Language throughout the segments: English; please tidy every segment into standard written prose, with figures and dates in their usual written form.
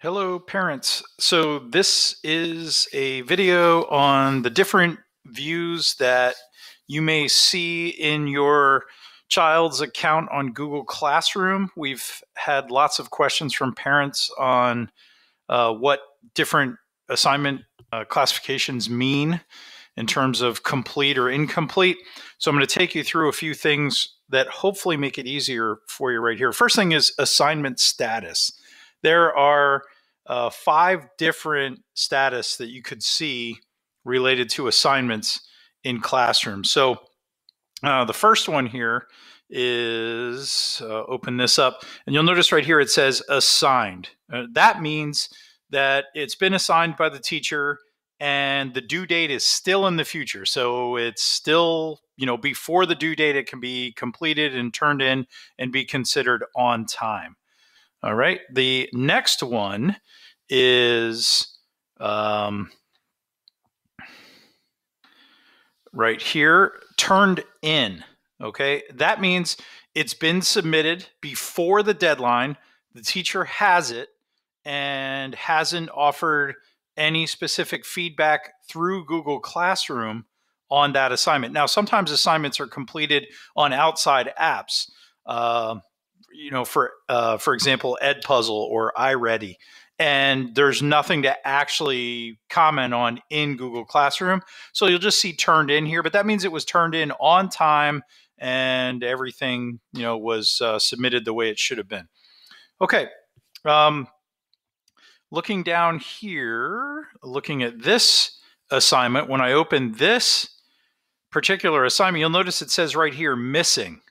Hello, parents. So this is a video on the different views that you may see in your child's account on Google Classroom. We've had lots of questions from parents on what different assignment classifications mean in terms of complete or incomplete. So I'm going to take you through a few things that hopefully make it easier for you right here. First thing is assignment status. There are 5 different status that you could see related to assignments in Classroom. So the first one here is, open this up, and you'll notice right here it says assigned. That means that it's been assigned by the teacher and the due date is still in the future. So it's still, before the due date, it can be completed and turned in and be considered on time. All right. The next one is right here, turned in. Okay. That means it's been submitted before the deadline. The teacher has it and hasn't offered any specific feedback through Google Classroom on that assignment. Now, sometimes assignments are completed on outside apps. For example, Edpuzzle or iReady, and there's nothing to actually comment on in Google Classroom. So you'll just see turned in here, but that means it was turned in on time and everything, was submitted the way it should have been. Okay. Looking down here, looking at this assignment, when I open this particular assignment, you'll notice it says right here, missing.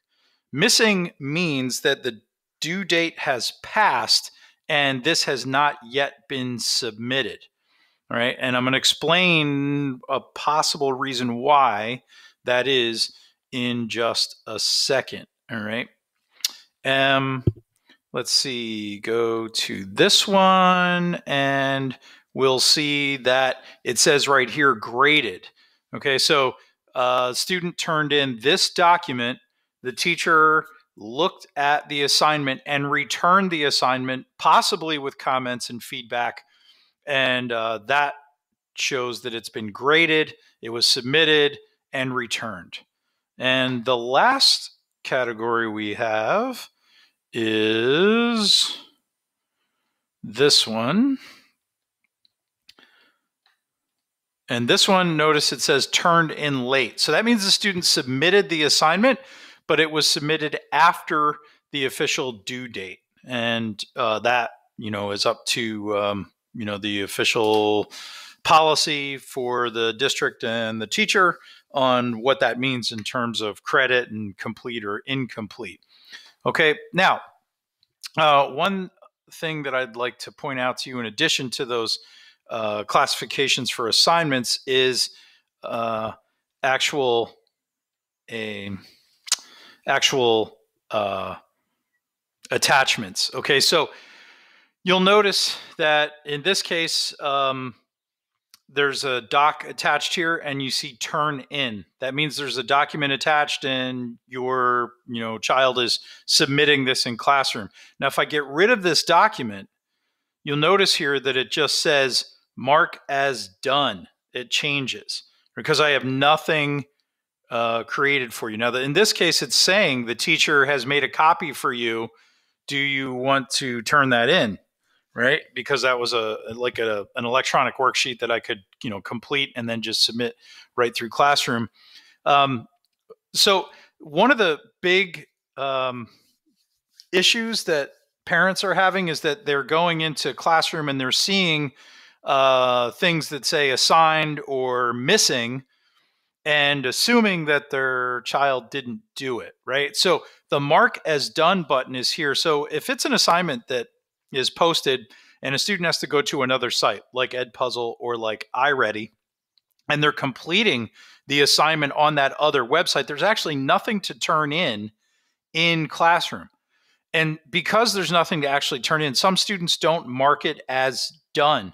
Missing means that the due date has passed and this has not yet been submitted. All right. And I'm going to explain a possible reason why that is in just a second. All right. Let's see, go to this one and we'll see that it says right here, graded. Okay. So student turned in this document. The teacher looked at the assignment and returned the assignment, possibly with comments and feedback. And that shows that it's been graded, it was submitted, and returned. And the last category we have is this one. And this one, notice it says turned in late. So that means the student submitted the assignment, but it was submitted after the official due date. And that, is up to, the official policy for the district and the teacher on what that means in terms of credit and complete or incomplete. Okay, now, one thing that I'd like to point out to you in addition to those classifications for assignments is actual attachments. Okay, so you'll notice that in this case, there's a doc attached here and you see turn in. That means there's a document attached and your child is submitting this in Classroom. Now, if I get rid of this document, you'll notice here that it just says mark as done. It changes because I have nothing created for you. Now, in this case, it's saying the teacher has made a copy for you. Do you want to turn that in? Right? Because that was an electronic worksheet that I could, complete and then just submit right through Classroom. So one of the big issues that parents are having is that they're going into Classroom and they're seeing things that say assigned or missing and assuming that their child didn't do it, right? So the mark as done button is here. So if it's an assignment that is posted and a student has to go to another site like Edpuzzle or like iReady, and they're completing the assignment on that other website, there's actually nothing to turn in Classroom. And because there's nothing to actually turn in, some students don't mark it as done.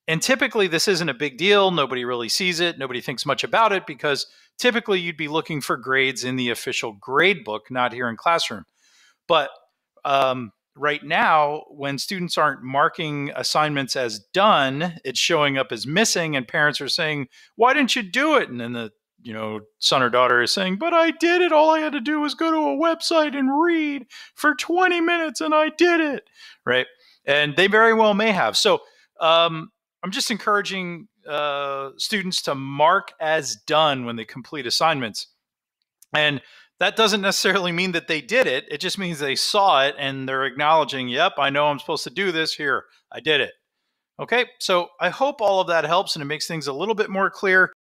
And typically this isn't a big deal. Nobody really sees it. Nobody thinks much about it because typically you'd be looking for grades in the official grade book, not here in Classroom. But right now, when students aren't marking assignments as done, it's showing up as missing, and parents are saying, "Why didn't you do it?" And then the son or daughter is saying, "But I did it. All I had to do was go to a website and read for 20 minutes, and I did it." Right? And they very well may have. So I'm just encouraging students to mark as done when they complete assignments. And that doesn't necessarily mean that they did it. It just means they saw it and they're acknowledging, "Yep, I know I'm supposed to do this. Here, I did it." Okay, so I hope all of that helps and it makes things a little bit more clear.